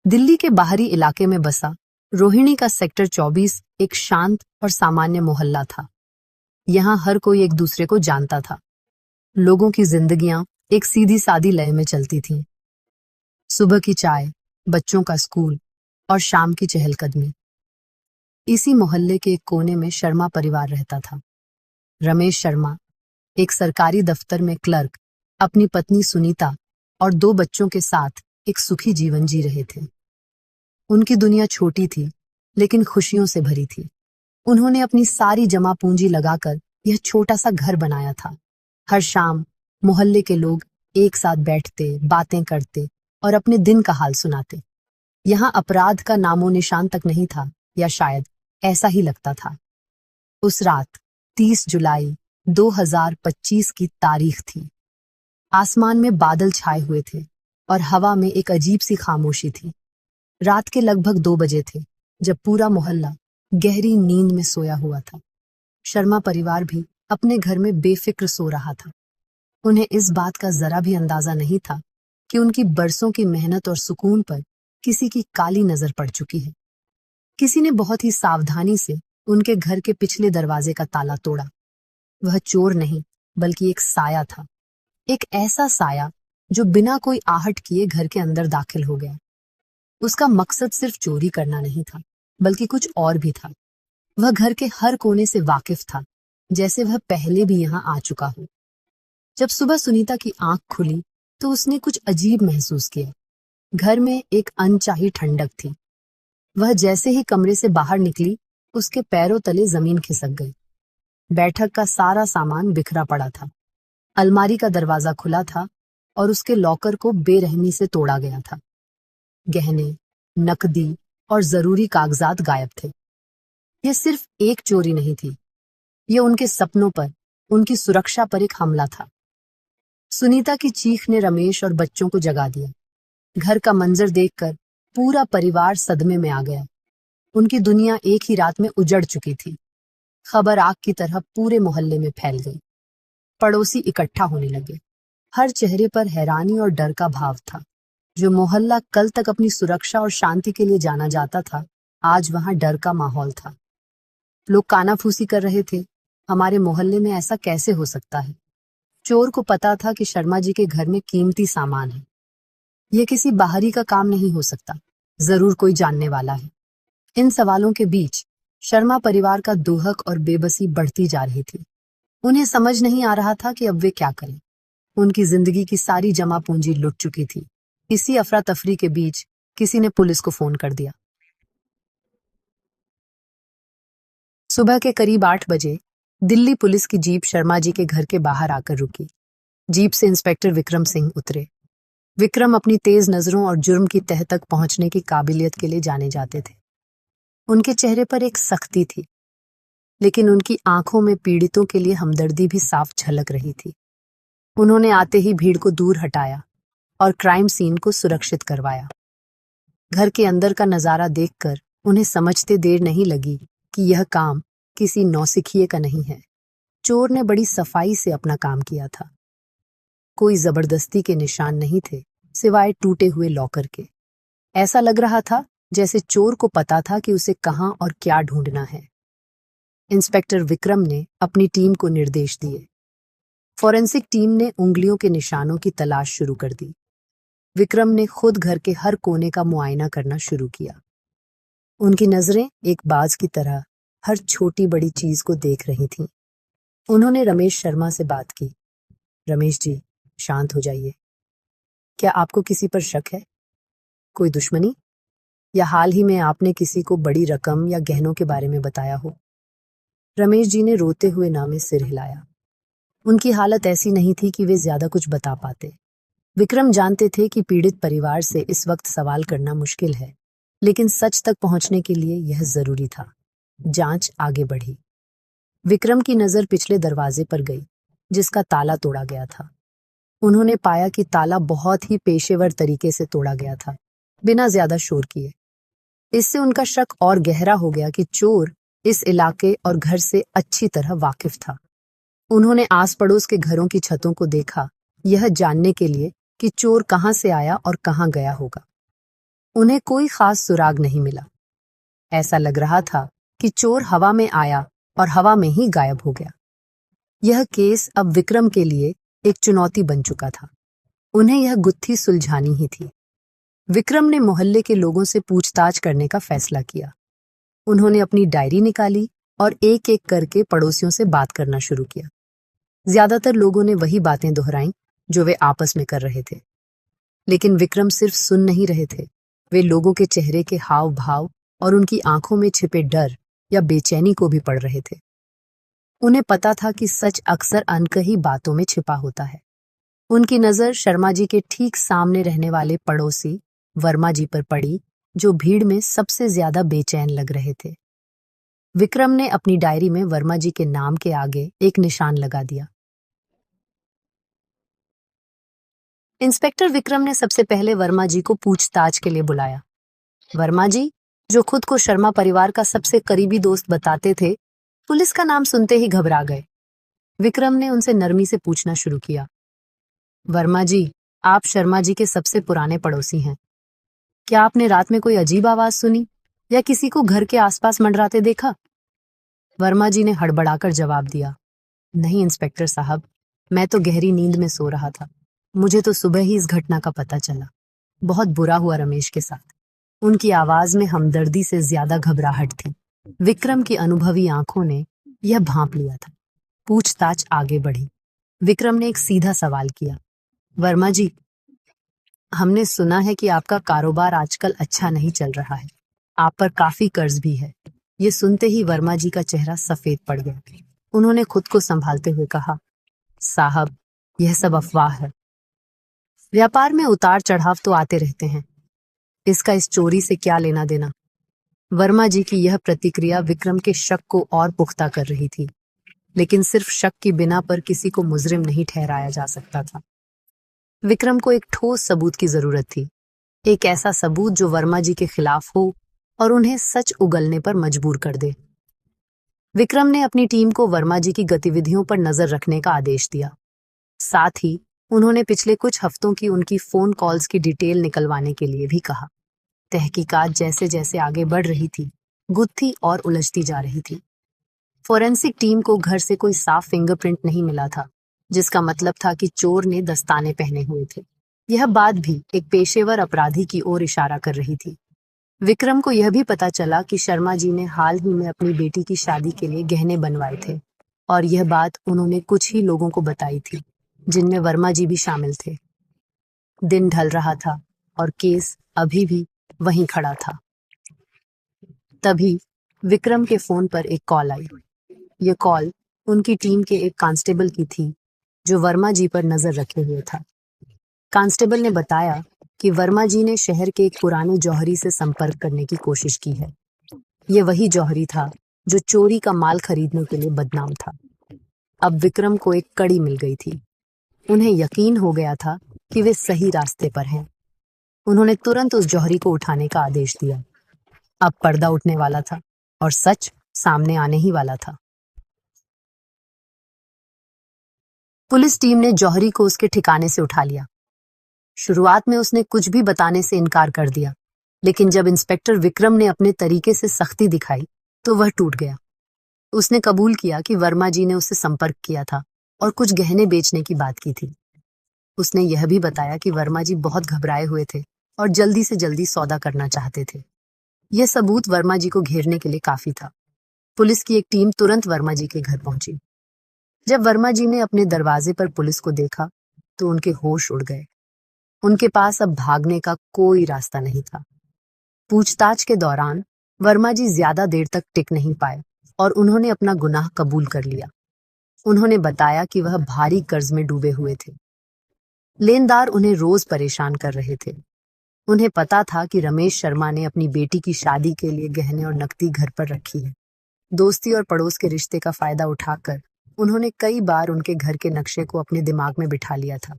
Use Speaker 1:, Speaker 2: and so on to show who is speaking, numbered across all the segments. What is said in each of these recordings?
Speaker 1: दिल्ली के बाहरी इलाके में बसा रोहिणी का सेक्टर 24 एक शांत और सामान्य मोहल्ला था। यहाँ हर कोई एक दूसरे को जानता था। लोगों की जिंदगियां एक सीधी सादी लय में चलती थीं। सुबह की चाय, बच्चों का स्कूल और शाम की चहलकदमी। इसी मोहल्ले के एक कोने में शर्मा परिवार रहता था। रमेश शर्मा एक सरकारी दफ्तर में क्लर्क, अपनी पत्नी सुनीता और 2 बच्चों के साथ एक सुखी जीवन जी रहे थे। उनकी दुनिया छोटी थी लेकिन खुशियों से भरी थी। उन्होंने अपनी सारी जमा पूंजी लगाकर यह छोटा सा घर बनाया था। हर शाम मोहल्ले के लोग एक साथ बैठते, बातें करते और अपने दिन का हाल सुनाते। यहाँ अपराध का नामो निशान तक नहीं था, या शायद ऐसा ही लगता था। उस रात 30 जुलाई 2025 की तारीख थी। आसमान में बादल छाए हुए थे और हवा में एक अजीब सी खामोशी थी। रात के लगभग 2 बजे थे जब पूरा मोहल्ला गहरी नींद में सोया हुआ था। शर्मा परिवार भी अपने घर में बेफिक्र सो रहा था। उन्हें इस बात का जरा भी अंदाजा नहीं था कि उनकी बरसों की मेहनत और सुकून पर किसी की काली नजर पड़ चुकी है। किसी ने बहुत ही सावधानी से उनके घर के पिछले दरवाजे का ताला तोड़ा। वह चोर नहीं बल्कि एक साया था। एक ऐसा साया जो बिना कोई आहट किए घर के अंदर दाखिल हो गया। उसका मकसद सिर्फ चोरी करना नहीं था बल्कि कुछ और भी था। वह घर के हर कोने से वाकिफ था, जैसे वह पहले भी यहाँ आ चुका हो। जब सुबह सुनीता की आंख खुली तो उसने कुछ अजीब महसूस किया। घर में एक अनचाही ठंडक थी। वह जैसे ही कमरे से बाहर निकली, उसके पैरों तले जमीन खिसक गई। बैठक का सारा सामान बिखरा पड़ा था। अलमारी का दरवाजा खुला था और उसके लॉकर को बेरहमी से तोड़ा गया था। गहने, नकदी और जरूरी कागजात गायब थे। यह सिर्फ एक चोरी नहीं थी, यह उनके सपनों पर, उनकी सुरक्षा पर एक हमला था। सुनीता की चीख ने रमेश और बच्चों को जगा दिया। घर का मंजर देखकर पूरा परिवार सदमे में आ गया। उनकी दुनिया एक ही रात में उजड़ चुकी थी। खबर आग की तरह पूरे मोहल्ले में फैल गई। पड़ोसी इकट्ठा होने लगे। हर चेहरे पर हैरानी और डर का भाव था। जो मोहल्ला कल तक अपनी सुरक्षा और शांति के लिए जाना जाता था, आज वहां डर का माहौल था। लोग कानाफूसी कर रहे थे, हमारे मोहल्ले में ऐसा कैसे हो सकता है। चोर को पता था कि शर्मा जी के घर में कीमती सामान है। यह किसी बाहरी का काम नहीं हो सकता, जरूर कोई जानने वाला है। इन सवालों के बीच शर्मा परिवार का दुहक और बेबसी बढ़ती जा रही थी। उन्हें समझ नहीं आ रहा था कि अब वे क्या करें। उनकी जिंदगी की सारी जमा पूंजी लुट चुकी थी। इसी अफरा तफरी के बीच किसी ने पुलिस को फोन कर दिया। सुबह के करीब 8 बजे दिल्ली पुलिस की जीप शर्मा जी के घर के बाहर आकर रुकी। जीप से इंस्पेक्टर विक्रम सिंह उतरे। विक्रम अपनी तेज नजरों और जुर्म की तह तक पहुंचने की काबिलियत के लिए जाने जाते थे। उनके चेहरे पर एक सख्ती थी, लेकिन उनकी आंखों में पीड़ितों के लिए हमदर्दी भी साफ झलक रही थी। उन्होंने आते ही भीड़ को दूर हटाया और क्राइम सीन को सुरक्षित करवाया। घर के अंदर का नजारा देखकर उन्हें समझते देर नहीं लगी कि यह काम किसी नौसिखिए का नहीं है। चोर ने बड़ी सफाई से अपना काम किया था। कोई जबरदस्ती के निशान नहीं थे, सिवाय टूटे हुए लॉकर के। ऐसा लग रहा था जैसे चोर को पता था कि उसे कहां और क्या ढूंढना है। इंस्पेक्टर विक्रम ने अपनी टीम को निर्देश दिए। फॉरेंसिक टीम ने उंगलियों के निशानों की तलाश शुरू कर दी। विक्रम ने खुद घर के हर कोने का मुआयना करना शुरू किया। उनकी नजरें एक बाज की तरह हर छोटी बड़ी चीज को देख रही थीं। उन्होंने रमेश शर्मा से बात की। रमेश जी, शांत हो जाइए। क्या आपको किसी पर शक है? कोई दुश्मनी? या हाल ही में आपने किसी को बड़ी रकम या गहनों के बारे में बताया हो? रमेश जी ने रोते हुए नामे सिर हिलाया। उनकी हालत ऐसी नहीं थी कि वे ज्यादा कुछ बता पाते। विक्रम जानते थे कि पीड़ित परिवार से इस वक्त सवाल करना मुश्किल है, लेकिन सच तक पहुंचने के लिए यह जरूरी था। जांच आगे बढ़ी। विक्रम की नजर पिछले दरवाजे पर गई, जिसका ताला तोड़ा गया था। उन्होंने पाया कि ताला बहुत ही पेशेवर तरीके से तोड़ा गया था, बिना ज्यादा शोर किए। इससे उनका शक और गहरा हो गया कि चोर इस इलाके और घर से अच्छी तरह वाकिफ था। उन्होंने आस पड़ोस के घरों की छतों को देखा, यह जानने के लिए कि चोर कहां से आया और कहां गया होगा। उन्हें कोई खास सुराग नहीं मिला। ऐसा लग रहा था कि चोर हवा में आया और हवा में ही गायब हो गया। यह केस अब विक्रम के लिए एक चुनौती बन चुका था। उन्हें यह गुत्थी सुलझानी ही थी। विक्रम ने मोहल्ले के लोगों से पूछताछ करने का फैसला किया। उन्होंने अपनी डायरी निकाली और एक एक करके पड़ोसियों से बात करना शुरू किया। ज्यादातर लोगों ने वही बातें दोहराईं जो वे आपस में कर रहे थे। लेकिन विक्रम सिर्फ सुन नहीं रहे थे, वे लोगों के चेहरे के हाव भाव और उनकी आंखों में छिपे डर या बेचैनी को भी पढ़ रहे थे। उन्हें पता था कि सच अक्सर अनकही बातों में छिपा होता है। उनकी नजर शर्मा जी के ठीक सामने रहने वाले पड़ोसी वर्मा जी पर पड़ी, जो भीड़ में सबसे ज्यादा बेचैन लग रहे थे। विक्रम ने अपनी डायरी में वर्मा जी के नाम के आगे एक निशान लगा दिया। इंस्पेक्टर विक्रम ने सबसे पहले वर्मा जी को पूछताछ के लिए बुलाया। वर्मा जी, जो खुद को शर्मा परिवार का सबसे करीबी दोस्त बताते थे, पुलिस का नाम सुनते ही घबरा गए। विक्रम ने उनसे नरमी से पूछना शुरू किया। वर्मा जी, आप शर्मा जी के सबसे पुराने पड़ोसी हैं। क्या आपने रात में कोई अजीब आवाज सुनी या किसी को घर के आसपास मंडराते देखा? वर्मा जी ने हड़बड़ाकर जवाब दिया, नहीं इंस्पेक्टर साहब, मैं तो गहरी नींद में सो रहा था। मुझे तो सुबह ही इस घटना का पता चला। बहुत बुरा हुआ रमेश के साथ। उनकी आवाज में हमदर्दी से ज्यादा घबराहट थी। विक्रम की अनुभवी आंखों ने यह भांप लिया था। पूछताछ आगे बढ़ी। विक्रम ने एक सीधा सवाल किया। वर्मा जी, हमने सुना है कि आपका कारोबार आजकल अच्छा नहीं चल रहा है। आप पर काफी कर्ज भी है। ये सुनते ही वर्मा जी का चेहरा सफेद पड़ गया। उन्होंने खुद को संभालते हुए कहा, साहब, यह सब अफवाह है। व्यापार में उतार चढ़ाव तो आते रहते हैं। इसका इस चोरी से क्या लेना देना? वर्मा जी की यह प्रतिक्रिया विक्रम के शक को और पुख्ता कर रही थी। लेकिन सिर्फ शक की बिना पर किसी को मुजरिम नहीं ठहराया जा सकता था। विक्रम को एक ठोस सबूत की जरूरत थी। एक ऐसा सबूत जो वर्मा जी के खिलाफ हो और उन्हें सच उगलने पर मजबूर कर दे। विक्रम ने अपनी टीम को वर्मा जी की गतिविधियों पर नजर रखने का आदेश दिया। साथ ही उन्होंने पिछले कुछ हफ्तों की उनकी फोन कॉल्स की डिटेल निकलवाने के लिए भी कहा। तहकीकात जैसे जैसे आगे बढ़ रही थी, गुत्थी और उलझती जा रही थी। फोरेंसिक टीम को घर से कोई साफ फिंगरप्रिंट नहीं मिला था, जिसका मतलब था कि चोर ने दस्ताने पहने हुए थे। यह बात भी एक पेशेवर अपराधी की ओर इशारा कर रही थी। विक्रम को यह भी पता चला कि शर्मा जी ने हाल ही में अपनी बेटी की शादी के लिए गहने बनवाए थे, और यह बात उन्होंने कुछ ही लोगों को बताई थी, जिनमें वर्मा जी भी शामिल थे। दिन ढल रहा था और केस अभी भी वहीं खड़ा था। तभी विक्रम के फोन पर एक कॉल आई। यह कॉल उनकी टीम के एक कांस्टेबल की थी, जो वर्मा जी पर नजर रखे हुए था। कांस्टेबल ने बताया कि वर्मा जी ने शहर के एक पुराने जौहरी से संपर्क करने की कोशिश की है। यह वही जौहरी था जो चोरी का माल खरीदने के लिए बदनाम था। अब विक्रम को एक कड़ी मिल गई थी। उन्हें यकीन हो गया था कि वे सही रास्ते पर हैं। उन्होंने तुरंत उस जौहरी को उठाने का आदेश दिया। अब पर्दा उठने वाला था और सच सामने आने ही वाला था। पुलिस टीम ने जौहरी को उसके ठिकाने से उठा लिया। शुरुआत में उसने कुछ भी बताने से इनकार कर दिया, लेकिन जब इंस्पेक्टर विक्रम ने अपने तरीके से सख्ती दिखाई तो वह टूट गया। उसने कबूल किया कि वर्मा जी ने उससे संपर्क किया था और कुछ गहने बेचने की बात की थी। उसने यह भी बताया कि वर्मा जी बहुत घबराए हुए थे और जल्दी से जल्दी सौदा करना चाहते थे। यह सबूत वर्मा जी को घेरने के लिए काफी था। पुलिस की एक टीम तुरंत वर्मा जी के घर पहुंची। जब वर्मा जी ने अपने दरवाजे पर पुलिस को देखा तो उनके होश उड़ गए। उनके पास अब भागने का कोई रास्ता नहीं था। पूछताछ के दौरान वर्मा जी ज्यादा देर तक टिक नहीं पाए और उन्होंने अपना गुनाह कबूल कर लिया। उन्होंने बताया कि वह भारी कर्ज में डूबे हुए थे। लेनदार उन्हें रोज परेशान कर रहे थे। उन्हें पता था कि रमेश शर्मा ने अपनी बेटी की शादी के लिए गहने और नकदी घर पर रखी है। दोस्ती और पड़ोस के रिश्ते का फायदा उठाकर उन्होंने कई बार उनके घर के नक्शे को अपने दिमाग में बिठा लिया था।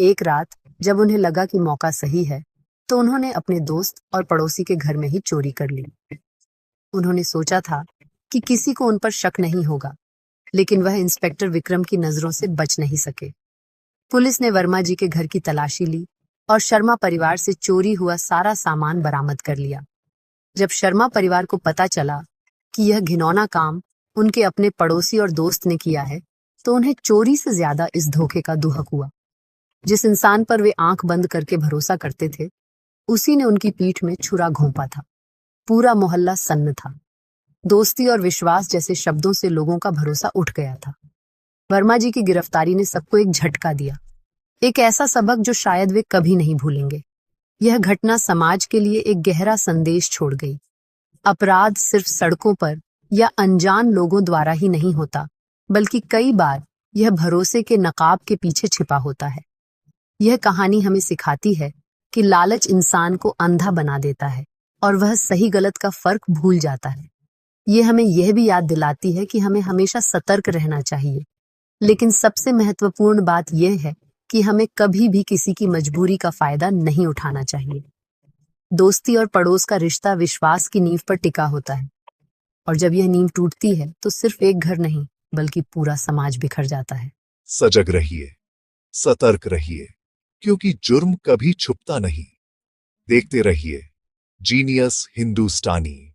Speaker 1: एक रात जब उन्हें लगा कि मौका सही है, तो उन्होंने अपने दोस्त और पड़ोसी के घर में ही चोरी कर ली। उन्होंने सोचा था कि किसी को उन पर शक नहीं होगा, लेकिन वह इंस्पेक्टर विक्रम की नजरों से बच नहीं सके। पुलिस ने वर्मा जी के घर की तलाशी ली और शर्मा परिवार से चोरी हुआ सारा सामान बरामद कर लिया। जब शर्मा परिवार को पता चला कि यह घिनौना काम उनके अपने पड़ोसी और दोस्त ने किया है, तो उन्हें चोरी से ज्यादा इस धोखे का दुहक हुआ। जिस इंसान पर वे आंख बंद करके भरोसा करते थे, उसी ने उनकी पीठ में छुरा घोंपा था। पूरा मोहल्ला सन्न था। दोस्ती और विश्वास जैसे शब्दों से लोगों का भरोसा उठ गया था। वर्मा जी की गिरफ्तारी ने सबको एक झटका दिया, एक ऐसा सबक जो शायद वे कभी नहीं भूलेंगे। यह घटना समाज के लिए एक गहरा संदेश छोड़ गई। अपराध सिर्फ सड़कों पर या अनजान लोगों द्वारा ही नहीं होता, बल्कि कई बार यह भरोसे के नकाब के पीछे छिपा होता है। यह कहानी हमें सिखाती है कि लालच इंसान को अंधा बना देता है और वह सही गलत का फर्क भूल जाता है। यह हमें यह भी याद दिलाती है कि हमें हमेशा सतर्क रहना चाहिए, लेकिन सबसे महत्वपूर्ण बात यह है कि हमें कभी भी किसी की मजबूरी का फायदा नहीं उठाना चाहिए। दोस्ती और पड़ोस का रिश्ता विश्वास की नींव पर टिका होता है, और जब यह नींव टूटती है तो सिर्फ एक घर नहीं बल्कि पूरा समाज बिखर जाता है।
Speaker 2: सजग रहिए, सतर्क रहिए, क्योंकि जुर्म कभी छुपता नहीं। देखते रहिए जीनियस हिंदुस्तानी।